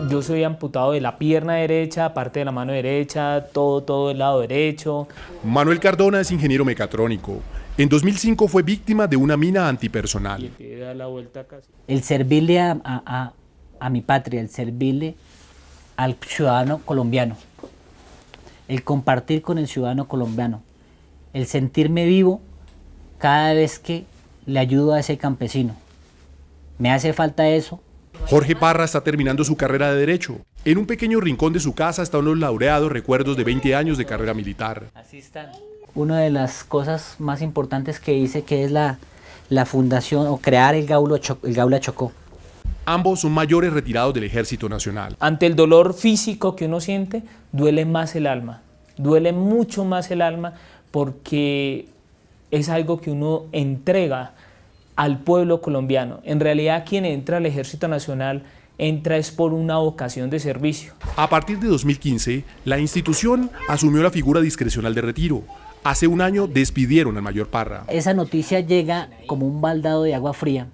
Yo soy amputado de la pierna derecha, parte de la mano derecha, todo el lado derecho. Manuel Cardona es ingeniero mecatrónico. En 2005 fue víctima de una mina antipersonal. El servirle a mi patria, el servirle al ciudadano colombiano, el compartir con el ciudadano colombiano, el sentirme vivo cada vez que le ayudo a ese campesino. Me hace falta eso. Jorge Parra está terminando su carrera de Derecho. En un pequeño rincón de su casa están los laureados recuerdos de 20 años de carrera militar. Así están. Una de las cosas más importantes que hice, que es la fundación o crear el Gaula Chocó. Ambos son mayores retirados del Ejército Nacional. Ante el dolor físico que uno siente, duele más el alma. Duele mucho más el alma porque es algo que uno entrega al pueblo colombiano. En realidad, quien entra al Ejército Nacional entra es por una vocación de servicio. A partir de 2015, la institución asumió la figura discrecional de retiro. Hace un año despidieron al mayor Parra. Esa noticia llega como un baldado de agua fría.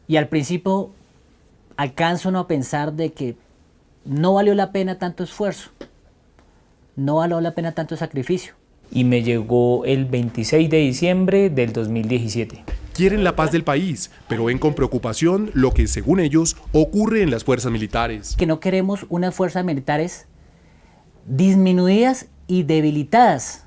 Y al principio alcanza uno a pensar de que no valió la pena tanto esfuerzo, no valió la pena tanto sacrificio. Y me llegó el 26 de diciembre del 2017. Quieren la paz del país, pero ven con preocupación lo que, según ellos, ocurre en las fuerzas militares. Que no queremos unas fuerzas militares disminuidas y debilitadas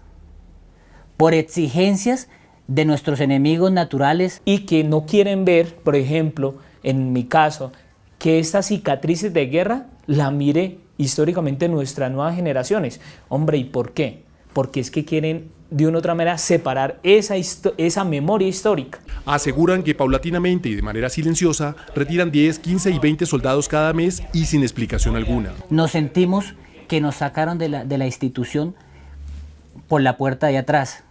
por exigencias de nuestros enemigos naturales. Y que no quieren ver, por ejemplo, en mi caso, que estas cicatrices de guerra la mire históricamente nuestras nuevas generaciones. Hombre, ¿y por qué? Porque es que quieren de una u otra manera separar esa memoria histórica. Aseguran que paulatinamente y de manera silenciosa retiran 10, 15 y 20 soldados cada mes y sin explicación alguna. Nos sentimos que nos sacaron de la institución por la puerta de atrás.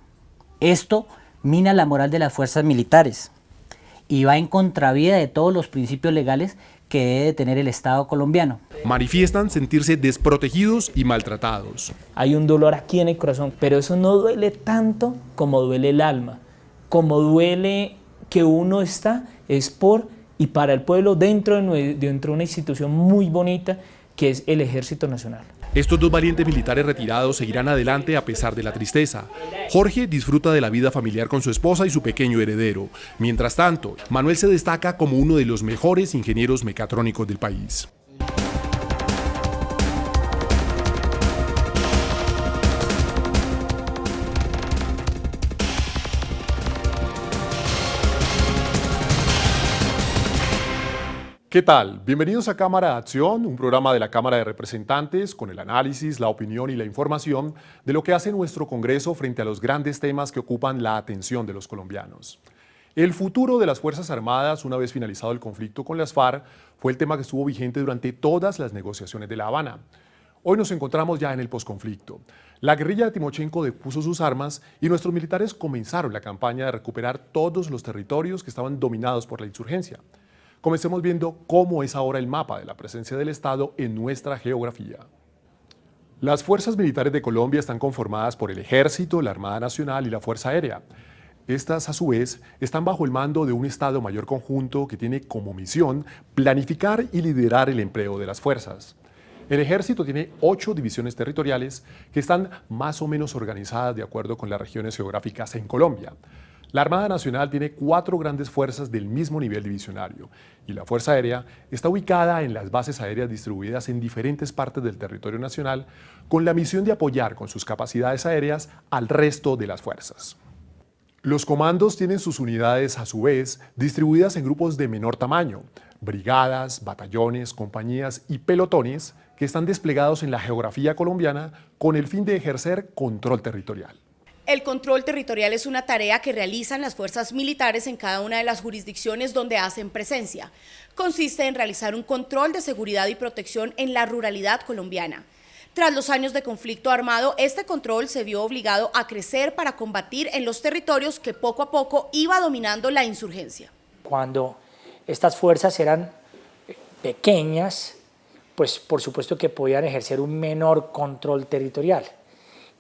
Esto mina la moral de las fuerzas militares y va en contravía de todos los principios legales que debe tener el Estado colombiano. Manifiestan sentirse desprotegidos y maltratados. Hay un dolor aquí en el corazón, pero eso no duele tanto como duele el alma, como duele que uno está es por y para el pueblo dentro de una institución muy bonita que es el Ejército Nacional. Estos dos valientes militares retirados seguirán adelante a pesar de la tristeza. Jorge disfruta de la vida familiar con su esposa y su pequeño heredero. Mientras tanto, Manuel se destaca como uno de los mejores ingenieros mecatrónicos del país. ¿Qué tal? Bienvenidos a Cámara de Acción, un programa de la Cámara de Representantes con el análisis, la opinión y la información de lo que hace nuestro Congreso frente a los grandes temas que ocupan la atención de los colombianos. El futuro de las Fuerzas Armadas, una vez finalizado el conflicto con las FARC, fue el tema que estuvo vigente durante todas las negociaciones de La Habana. Hoy nos encontramos ya en el posconflicto. La guerrilla de Timochenko depuso sus armas y nuestros militares comenzaron la campaña de recuperar todos los territorios que estaban dominados por la insurgencia. Comencemos viendo cómo es ahora el mapa de la presencia del Estado en nuestra geografía. Las fuerzas militares de Colombia están conformadas por el Ejército, la Armada Nacional y la Fuerza Aérea. Estas, a su vez, están bajo el mando de un Estado Mayor Conjunto que tiene como misión planificar y liderar el empleo de las fuerzas. El Ejército tiene 8 divisiones territoriales que están más o menos organizadas de acuerdo con las regiones geográficas en Colombia. La Armada Nacional tiene 4 grandes fuerzas del mismo nivel divisionario y la Fuerza Aérea está ubicada en las bases aéreas distribuidas en diferentes partes del territorio nacional con la misión de apoyar con sus capacidades aéreas al resto de las fuerzas. Los comandos tienen sus unidades a su vez distribuidas en grupos de menor tamaño, brigadas, batallones, compañías y pelotones que están desplegados en la geografía colombiana con el fin de ejercer control territorial. El control territorial es una tarea que realizan las fuerzas militares en cada una de las jurisdicciones donde hacen presencia. Consiste en realizar un control de seguridad y protección en la ruralidad colombiana. Tras los años de conflicto armado, este control se vio obligado a crecer para combatir en los territorios que poco a poco iba dominando la insurgencia. Cuando estas fuerzas eran pequeñas, pues por supuesto que podían ejercer un menor control territorial.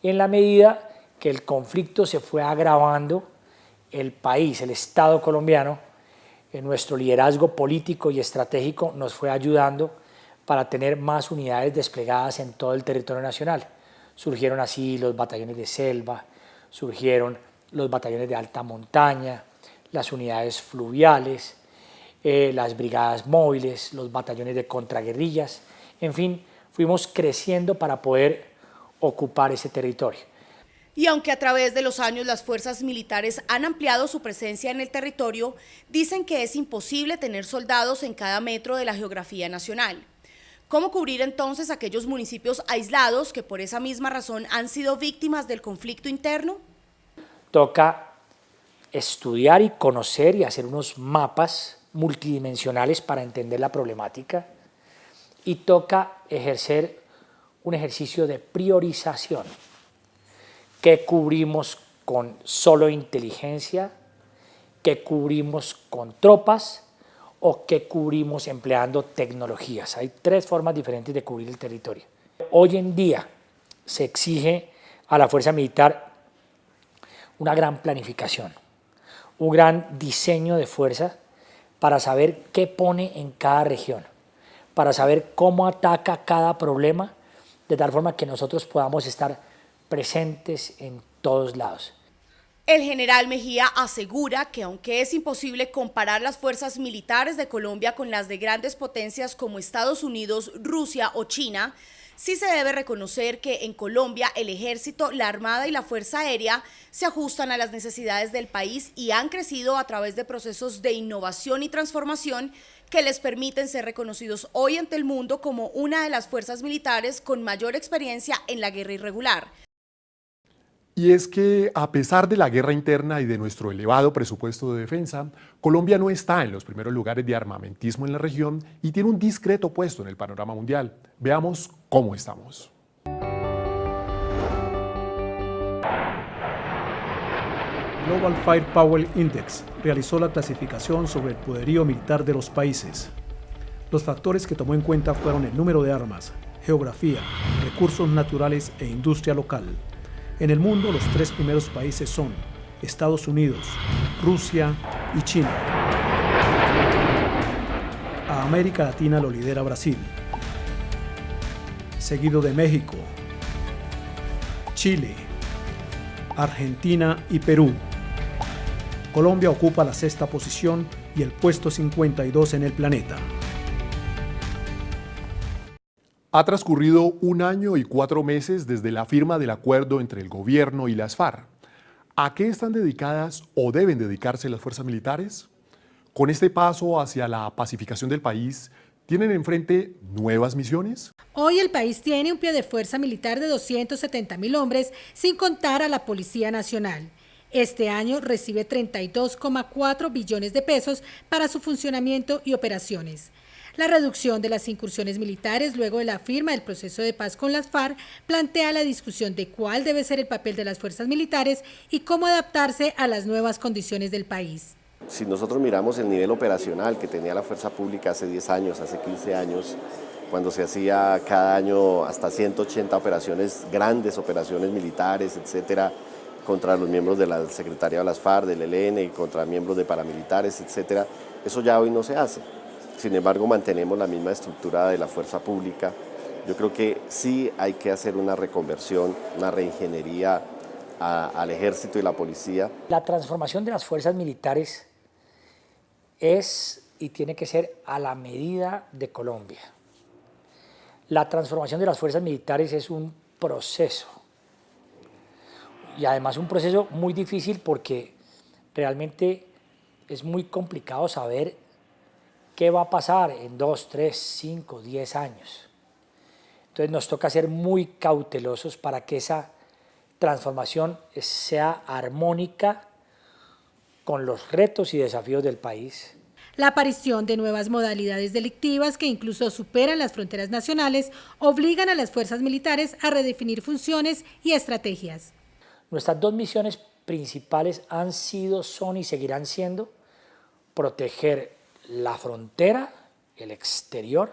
Y en la medida que el conflicto se fue agravando, el país, el Estado colombiano, nuestro liderazgo político y estratégico nos fue ayudando para tener más unidades desplegadas en todo el territorio nacional. Surgieron así los batallones de selva, surgieron los batallones de alta montaña, las unidades fluviales, las brigadas móviles, los batallones de contraguerrillas, en fin, fuimos creciendo para poder ocupar ese territorio. Y aunque a través de los años las fuerzas militares han ampliado su presencia en el territorio, dicen que es imposible tener soldados en cada metro de la geografía nacional. ¿Cómo cubrir entonces aquellos municipios aislados que por esa misma razón han sido víctimas del conflicto interno? Toca estudiar y conocer y hacer unos mapas multidimensionales para entender la problemática y toca ejercer un ejercicio de priorización. ¿Qué cubrimos con solo inteligencia? ¿Qué cubrimos con tropas? ¿O qué cubrimos empleando tecnologías? Hay tres formas diferentes de cubrir el territorio. Hoy en día se exige a la fuerza militar una gran planificación, un gran diseño de fuerza para saber qué pone en cada región, para saber cómo ataca cada problema, de tal forma que nosotros podamos estar presentes en todos lados. El general Mejía asegura que aunque es imposible comparar las fuerzas militares de Colombia con las de grandes potencias como Estados Unidos, Rusia o China, sí se debe reconocer que en Colombia el ejército, la armada y la fuerza aérea se ajustan a las necesidades del país y han crecido a través de procesos de innovación y transformación que les permiten ser reconocidos hoy ante el mundo como una de las fuerzas militares con mayor experiencia en la guerra irregular. Y es que, a pesar de la guerra interna y de nuestro elevado presupuesto de defensa, Colombia no está en los primeros lugares de armamentismo en la región y tiene un discreto puesto en el panorama mundial. Veamos cómo estamos. Global Firepower Index realizó la clasificación sobre el poderío militar de los países. Los factores que tomó en cuenta fueron el número de armas, geografía, recursos naturales e industria local. En el mundo, los tres primeros países son Estados Unidos, Rusia y China. A América Latina lo lidera Brasil, seguido de México, Chile, Argentina y Perú. Colombia ocupa la sexta posición y el puesto 52 en el planeta. Ha transcurrido 1 año y 4 meses desde la firma del acuerdo entre el gobierno y las FARC. ¿A qué están dedicadas o deben dedicarse las fuerzas militares? Con este paso hacia la pacificación del país, ¿tienen enfrente nuevas misiones? Hoy el país tiene un pie de fuerza militar de 270.000 hombres, sin contar a la Policía Nacional. Este año recibe 32,4 billones de pesos para su funcionamiento y operaciones. La reducción de las incursiones militares luego de la firma del proceso de paz con las FARC plantea la discusión de cuál debe ser el papel de las fuerzas militares y cómo adaptarse a las nuevas condiciones del país. Si nosotros miramos el nivel operacional que tenía la fuerza pública hace 10 años, hace 15 años, cuando se hacía cada año hasta 180 operaciones, grandes operaciones militares, etcétera, contra los miembros de la Secretaría de las FARC, del ELN, y contra miembros de paramilitares, etcétera, eso ya hoy no se hace. Sin embargo, mantenemos la misma estructura de la fuerza pública. Yo creo que sí hay que hacer una reconversión, una reingeniería al ejército y la policía. La transformación de las fuerzas militares es y tiene que ser a la medida de Colombia. La transformación de las fuerzas militares es un proceso y además un proceso muy difícil porque realmente es muy complicado saber qué va a pasar en 2, 3, 5, 10 años. Entonces nos toca ser muy cautelosos para que esa transformación sea armónica con los retos y desafíos del país. La aparición de nuevas modalidades delictivas que incluso superan las fronteras nacionales obligan a las fuerzas militares a redefinir funciones y estrategias. Nuestras dos misiones principales han sido, son y seguirán siendo proteger la frontera, el exterior,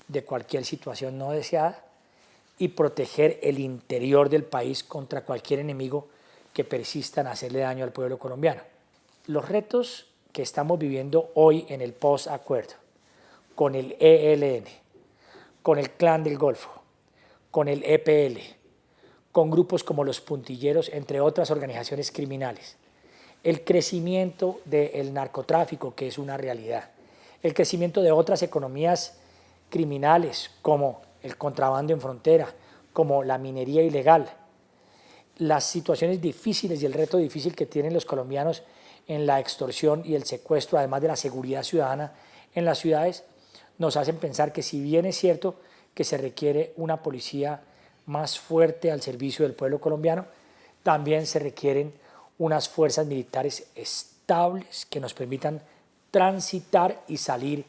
de cualquier situación no deseada y proteger el interior del país contra cualquier enemigo que persista en hacerle daño al pueblo colombiano. Los retos que estamos viviendo hoy en el post-acuerdo, con el ELN, con el Clan del Golfo, con el EPL, con grupos como los Puntilleros, entre otras organizaciones criminales, el crecimiento del narcotráfico, que es una realidad, el crecimiento de otras economías criminales, como el contrabando en frontera, como la minería ilegal, las situaciones difíciles y el reto difícil que tienen los colombianos en la extorsión y el secuestro, además de la seguridad ciudadana en las ciudades, nos hacen pensar que si bien es cierto que se requiere una policía más fuerte al servicio del pueblo colombiano, también se requieren unas fuerzas militares estables que nos permitan transitar y salir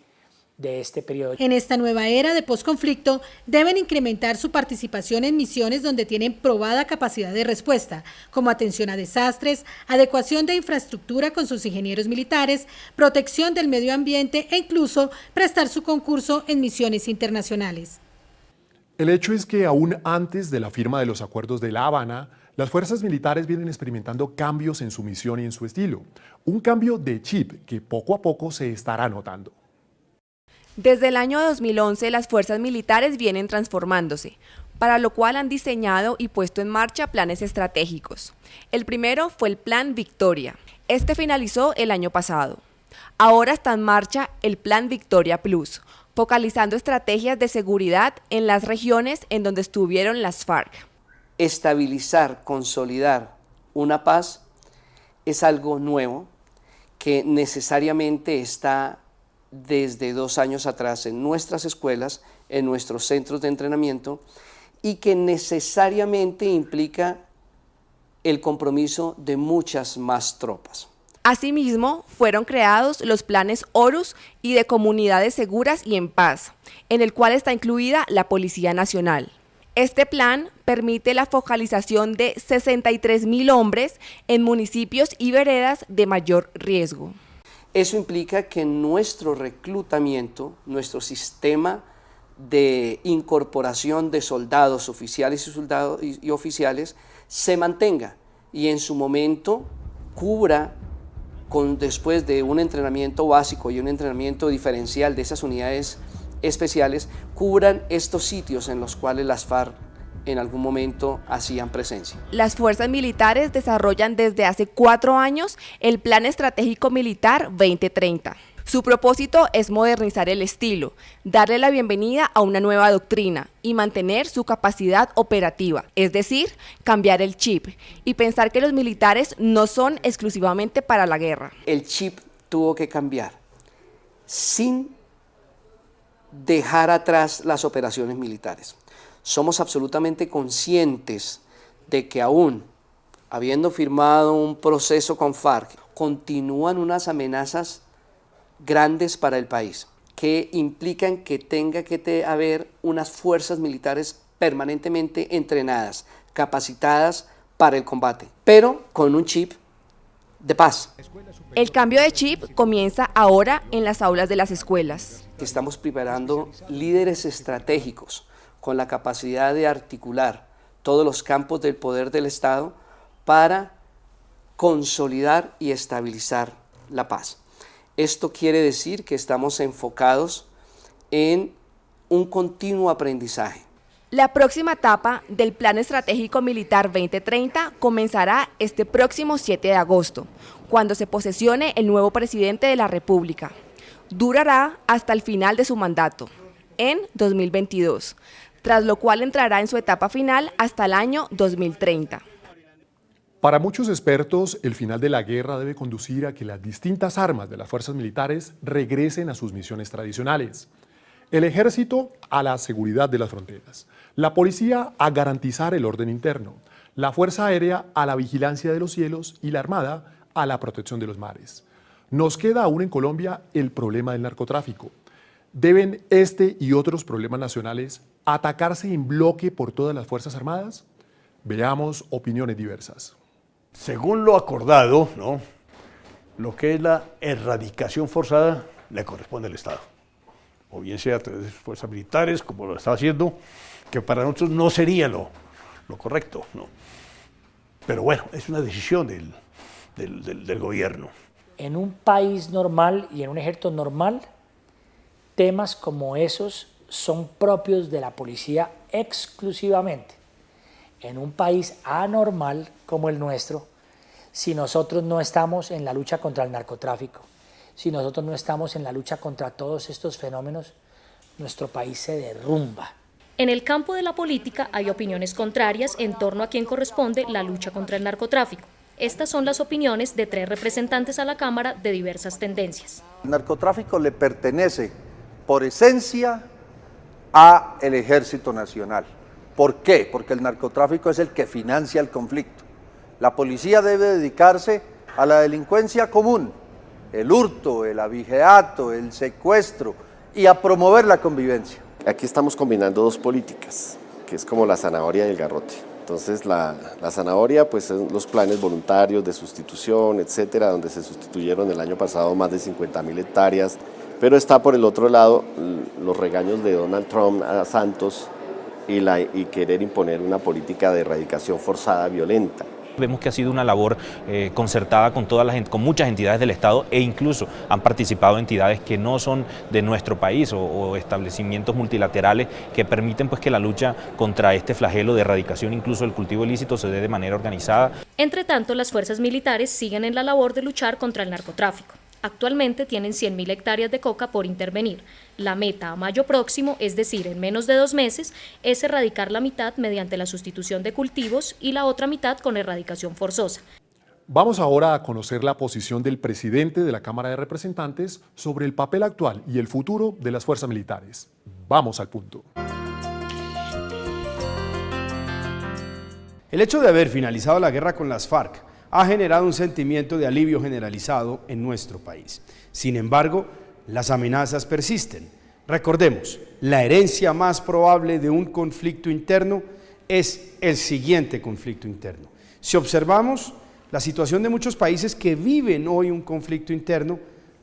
de este periodo. En esta nueva era de posconflicto deben incrementar su participación en misiones donde tienen probada capacidad de respuesta, como atención a desastres, adecuación de infraestructura con sus ingenieros militares, protección del medio ambiente e incluso prestar su concurso en misiones internacionales. El hecho es que aún antes de la firma de los acuerdos de La Habana, las fuerzas militares vienen experimentando cambios en su misión y en su estilo. Un cambio de chip que poco a poco se estará notando. Desde el año 2011, las fuerzas militares vienen transformándose, para lo cual han diseñado y puesto en marcha planes estratégicos. El primero fue el Plan Victoria. Este finalizó el año pasado. Ahora está en marcha el Plan Victoria Plus, focalizando estrategias de seguridad en las regiones en donde estuvieron las FARC. Estabilizar, consolidar una paz es algo nuevo que necesariamente está desde 2 años atrás en nuestras escuelas, en nuestros centros de entrenamiento, y que necesariamente implica el compromiso de muchas más tropas. Asimismo, fueron creados los planes Horus y de comunidades seguras y en paz, en el cual está incluida la Policía Nacional. Este plan permite la focalización de 63.000 hombres en municipios y veredas de mayor riesgo. Eso implica que nuestro reclutamiento, nuestro sistema de incorporación de soldados oficiales y oficiales se mantenga y en su momento cubra, después de un entrenamiento básico y un entrenamiento diferencial de esas unidades especiales, cubran estos sitios en los cuales las FARC en algún momento hacían presencia. Las fuerzas militares desarrollan desde hace 4 años el Plan Estratégico Militar 2030. Su propósito es modernizar el estilo, darle la bienvenida a una nueva doctrina y mantener su capacidad operativa, es decir, cambiar el chip y pensar que los militares no son exclusivamente para la guerra. El chip tuvo que cambiar sin dejar atrás las operaciones militares. Somos absolutamente conscientes de que aún habiendo firmado un proceso con FARC, continúan unas amenazas grandes para el país, que implican que tenga que haber unas fuerzas militares permanentemente entrenadas, capacitadas para el combate, pero con un chip de paz. El cambio de chip comienza ahora en las aulas de las escuelas. Estamos preparando líderes estratégicos con la capacidad de articular todos los campos del poder del Estado para consolidar y estabilizar la paz. Esto quiere decir que estamos enfocados en un continuo aprendizaje. La próxima etapa del Plan Estratégico Militar 2030 comenzará este próximo 7 de agosto, cuando se posesione el nuevo presidente de la República. Durará hasta el final de su mandato, en 2022, tras lo cual entrará en su etapa final hasta el año 2030. Para muchos expertos, el final de la guerra debe conducir a que las distintas armas de las fuerzas militares regresen a sus misiones tradicionales. El ejército a la seguridad de las fronteras, la policía a garantizar el orden interno, la fuerza aérea a la vigilancia de los cielos y la armada a la protección de los mares. Nos queda aún en Colombia el problema del narcotráfico. ¿Deben este y otros problemas nacionales atacarse en bloque por todas las Fuerzas Armadas? Veamos opiniones diversas. Según lo acordado, ¿no?, lo que es la erradicación forzada le corresponde al Estado, o bien sea a través de fuerzas militares, como lo está haciendo, que para nosotros no sería lo correcto, ¿no? Pero bueno, es una decisión del gobierno. En un país normal y en un ejército normal, temas como esos son propios de la policía exclusivamente. En un país anormal como el nuestro, si nosotros no estamos en la lucha contra el narcotráfico, si nosotros no estamos en la lucha contra todos estos fenómenos, nuestro país se derrumba. En el campo de la política hay opiniones contrarias en torno a quién corresponde la lucha contra el narcotráfico. Estas son las opiniones de 3 representantes a la Cámara de diversas tendencias. El narcotráfico le pertenece por esencia al Ejército Nacional. ¿Por qué? Porque el narcotráfico es el que financia el conflicto. La policía debe dedicarse a la delincuencia común, el hurto, el abigeato, el secuestro y a promover la convivencia. Aquí estamos combinando 2 políticas, que es como la zanahoria y el garrote. Entonces la zanahoria pues son los planes voluntarios de sustitución, etcétera, donde se sustituyeron el año pasado más de 50.000 hectáreas, pero está por el otro lado los regaños de Donald Trump a Santos y querer imponer una política de erradicación forzada violenta. Vemos que ha sido una labor concertada con con muchas entidades del Estado e incluso han participado entidades que no son de nuestro país o establecimientos multilaterales que permiten pues que la lucha contra este flagelo de erradicación, incluso el cultivo ilícito, se dé de manera organizada. Entre tanto, las fuerzas militares siguen en la labor de luchar contra el narcotráfico. Actualmente tienen 100.000 hectáreas de coca por intervenir. La meta a mayo próximo, es decir, en menos de 2 meses, es erradicar la mitad mediante la sustitución de cultivos y la otra mitad con erradicación forzosa. Vamos ahora a conocer la posición del presidente de la Cámara de Representantes sobre el papel actual y el futuro de las fuerzas militares. Vamos al punto. El hecho de haber finalizado la guerra con las FARC ha generado un sentimiento de alivio generalizado en nuestro país. Sin embargo, las amenazas persisten. Recordemos, la herencia más probable de un conflicto interno es el siguiente conflicto interno. Si observamos la situación de muchos países que viven hoy un conflicto interno,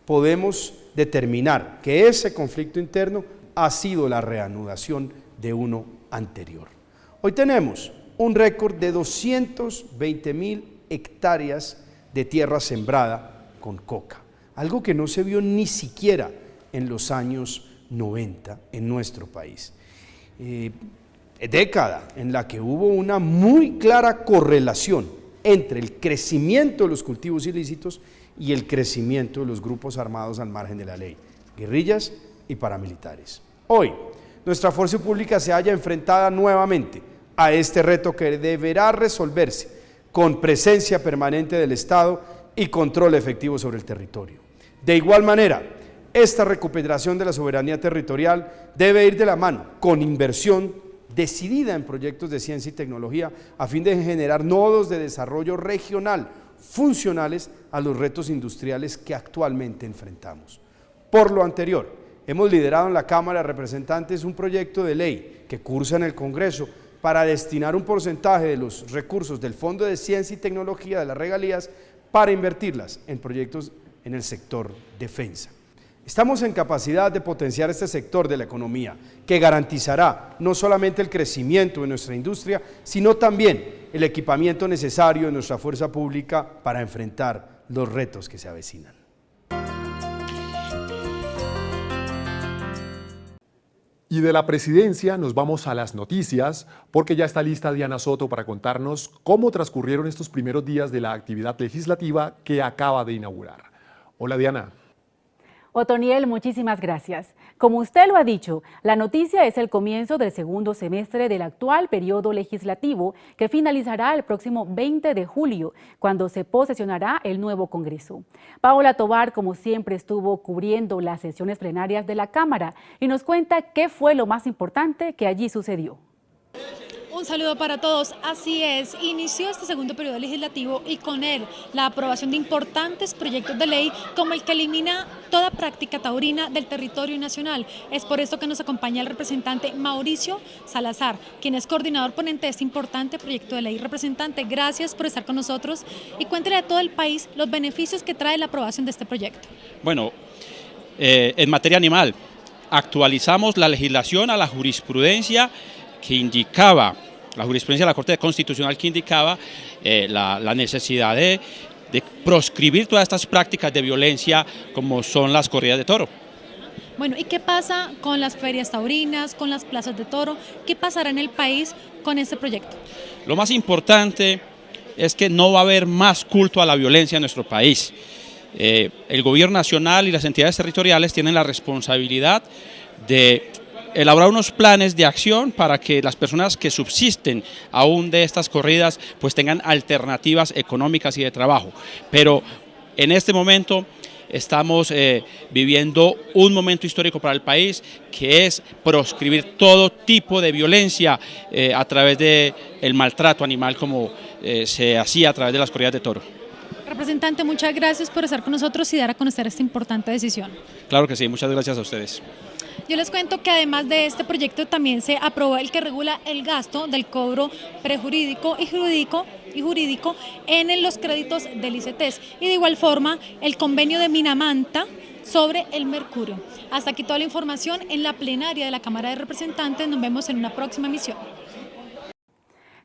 podemos determinar que ese conflicto interno ha sido la reanudación de uno anterior. Hoy tenemos un récord de 220.000 hectáreas de tierra sembrada con coca, algo que no se vio ni siquiera en los años 90 en nuestro país. Década en la que hubo una muy clara correlación entre el crecimiento de los cultivos ilícitos y el crecimiento de los grupos armados al margen de la ley, guerrillas y paramilitares. Hoy, nuestra fuerza pública se halla enfrentada nuevamente a este reto que deberá resolverse con presencia permanente del Estado y control efectivo sobre el territorio. De igual manera, esta recuperación de la soberanía territorial debe ir de la mano con inversión decidida en proyectos de ciencia y tecnología a fin de generar nodos de desarrollo regional funcionales a los retos industriales que actualmente enfrentamos. Por lo anterior, hemos liderado en la Cámara de Representantes un proyecto de ley que cursa en el Congreso para destinar un porcentaje de los recursos del Fondo de Ciencia y Tecnología de las regalías para invertirlas en proyectos en el sector defensa. Estamos en capacidad de potenciar este sector de la economía, que garantizará no solamente el crecimiento de nuestra industria, sino también el equipamiento necesario de nuestra fuerza pública para enfrentar los retos que se avecinan. Y de la presidencia nos vamos a las noticias, porque ya está lista Diana Soto para contarnos cómo transcurrieron estos primeros días de la actividad legislativa que acaba de inaugurar. Hola Diana. Otoniel, muchísimas gracias. Como usted lo ha dicho, la noticia es el comienzo del segundo semestre del actual periodo legislativo que finalizará el próximo 20 de julio, cuando se posesionará el nuevo Congreso. Paola Tovar, como siempre, estuvo cubriendo las sesiones plenarias de la Cámara y nos cuenta qué fue lo más importante que allí sucedió. Un saludo para todos. Así es, inició este segundo periodo legislativo y con él la aprobación de importantes proyectos de ley como el que elimina toda práctica taurina del territorio nacional. Es por esto que nos acompaña el representante Mauricio Salazar, quien es coordinador ponente de este importante proyecto de ley. Representante, gracias por estar con nosotros y cuéntele a todo el país los beneficios que trae la aprobación de este proyecto. Bueno, en materia animal, actualizamos la legislación a la jurisprudencia que indicaba, la jurisprudencia de la Corte Constitucional que indicaba la necesidad de de proscribir todas estas prácticas de violencia como son las corridas de toro. Bueno, ¿y qué pasa con las ferias taurinas, con las plazas de toro? ¿Qué pasará en el país con este proyecto? Lo más importante es que no va a haber más culto a la violencia en nuestro país. El gobierno nacional y las entidades territoriales tienen la responsabilidad de elaborar unos planes de acción para que las personas que subsisten aún de estas corridas pues tengan alternativas económicas y de trabajo. Pero en este momento estamos viviendo un momento histórico para el país, que es proscribir todo tipo de violencia a través del maltrato animal como se hacía a través de las corridas de toro. Representante, muchas gracias por estar con nosotros y dar a conocer esta importante decisión. Claro que sí, muchas gracias a ustedes. Yo les cuento que además de este proyecto también se aprobó el que regula el gasto del cobro prejurídico y jurídico en los créditos del ICETEX y de igual forma el convenio de Minamanta sobre el mercurio. Hasta aquí toda la información en la plenaria de la Cámara de Representantes. Nos vemos en una próxima emisión.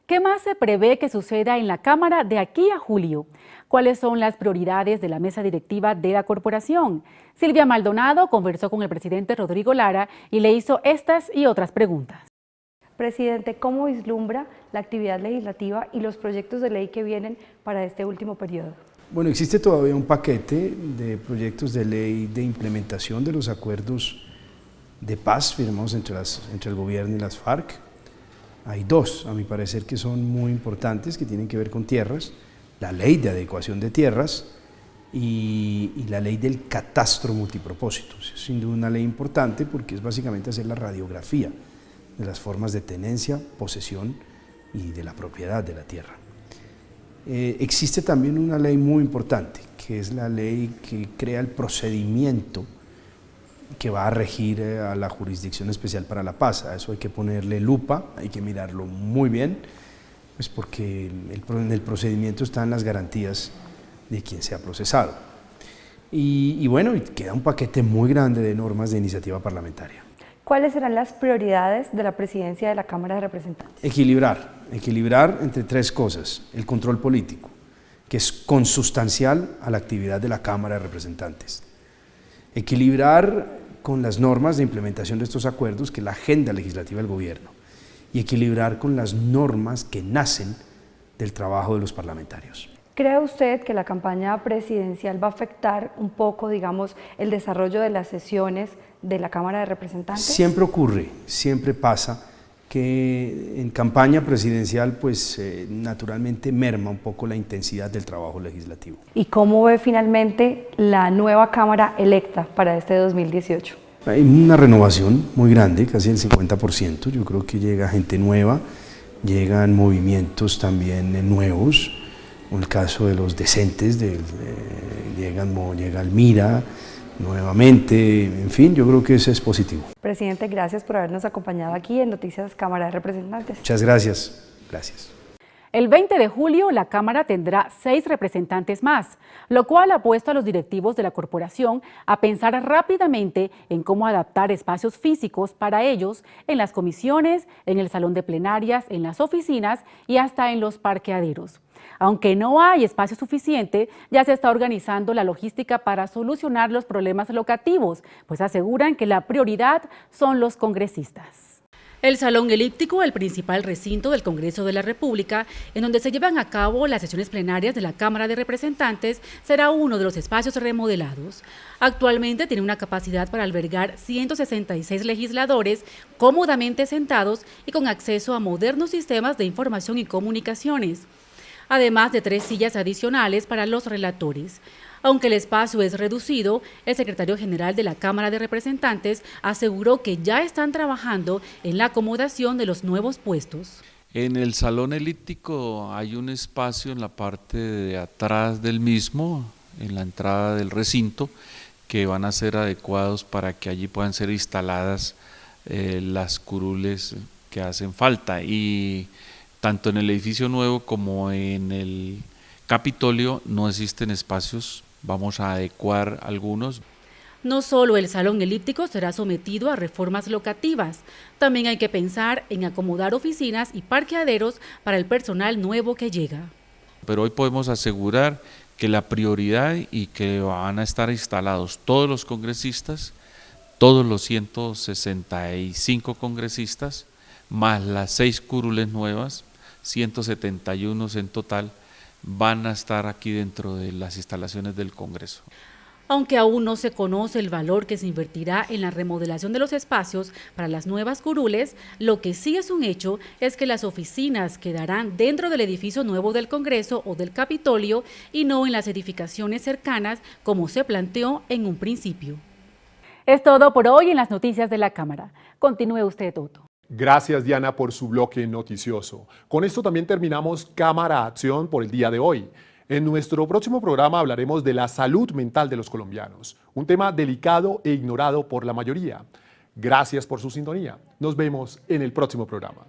¿Qué más se prevé que suceda en la Cámara de aquí a julio? ¿Cuáles son las prioridades de la mesa directiva de la corporación? Silvia Maldonado conversó con el presidente Rodrigo Lara y le hizo estas y otras preguntas. Presidente, ¿cómo vislumbra la actividad legislativa y los proyectos de ley que vienen para este último periodo? Bueno, existe todavía un paquete de proyectos de ley de implementación de los acuerdos de paz firmados entre el gobierno y las FARC. Hay dos, a mi parecer, que son muy importantes, que tienen que ver con tierras, la ley de adecuación de tierras y la ley del catastro multipropósito. Es sin duda una ley importante porque es básicamente hacer la radiografía de las formas de tenencia, posesión y de la propiedad de la tierra. Existe también una ley muy importante, que es la ley que crea el procedimiento que va a regir a la Jurisdicción Especial para la Paz. A eso hay que ponerle lupa, hay que mirarlo muy bien, pues porque en el procedimiento están las garantías de quien sea procesado. Y bueno, queda un paquete muy grande de normas de iniciativa parlamentaria. ¿Cuáles serán las prioridades de la presidencia de la Cámara de Representantes? Equilibrar entre tres cosas: el control político, que es consustancial a la actividad de la Cámara de Representantes; equilibrar con las normas de implementación de estos acuerdos, que es la agenda legislativa del gobierno; y equilibrar con las normas que nacen del trabajo de los parlamentarios. ¿Cree usted que la campaña presidencial va a afectar un poco, digamos, el desarrollo de las sesiones de la Cámara de Representantes? Siempre ocurre, siempre pasa que en campaña presidencial pues naturalmente merma un poco la intensidad del trabajo legislativo. ¿Y cómo ve finalmente la nueva Cámara electa para este 2018? Hay una renovación muy grande, casi el 50%, yo creo que llega gente nueva, llegan movimientos también nuevos, en el caso de los decentes, llega Almira nuevamente, en fin, yo creo que eso es positivo. Presidente, gracias por habernos acompañado aquí en Noticias Cámara de Representantes. Muchas gracias. Gracias. El 20 de julio la Cámara tendrá 6 representantes más, lo cual ha puesto a los directivos de la corporación a pensar rápidamente en cómo adaptar espacios físicos para ellos en las comisiones, en el salón de plenarias, en las oficinas y hasta en los parqueaderos. Aunque no hay espacio suficiente, ya se está organizando la logística para solucionar los problemas locativos, pues aseguran que la prioridad son los congresistas. El Salón Elíptico, el principal recinto del Congreso de la República, en donde se llevan a cabo las sesiones plenarias de la Cámara de Representantes, será uno de los espacios remodelados. Actualmente tiene una capacidad para albergar 166 legisladores cómodamente sentados y con acceso a modernos sistemas de información y comunicaciones, además de 3 sillas adicionales para los relatores. Aunque el espacio es reducido, el secretario general de la Cámara de Representantes aseguró que ya están trabajando en la acomodación de los nuevos puestos. En el salón elíptico hay un espacio en la parte de atrás del mismo, en la entrada del recinto, que van a ser adecuados para que allí puedan ser instaladas las curules que hacen falta. Y tanto en el edificio nuevo como en el Capitolio no existen espacios, vamos a adecuar algunos. No solo el salón elíptico será sometido a reformas locativas, también hay que pensar en acomodar oficinas y parqueaderos para el personal nuevo que llega. Pero hoy podemos asegurar que la prioridad y que van a estar instalados todos los congresistas, todos los 165 congresistas, más las 6 curules nuevas, 171 en total, van a estar aquí dentro de las instalaciones del Congreso. Aunque aún no se conoce el valor que se invertirá en la remodelación de los espacios para las nuevas curules, lo que sí es un hecho es que las oficinas quedarán dentro del edificio nuevo del Congreso o del Capitolio y no en las edificaciones cercanas como se planteó en un principio. Es todo por hoy en las noticias de la Cámara. Continúe usted, Toto. Gracias, Diana, por su bloque noticioso. Con esto también terminamos Cámara Acción por el día de hoy. En nuestro próximo programa hablaremos de la salud mental de los colombianos, un tema delicado e ignorado por la mayoría. Gracias por su sintonía. Nos vemos en el próximo programa.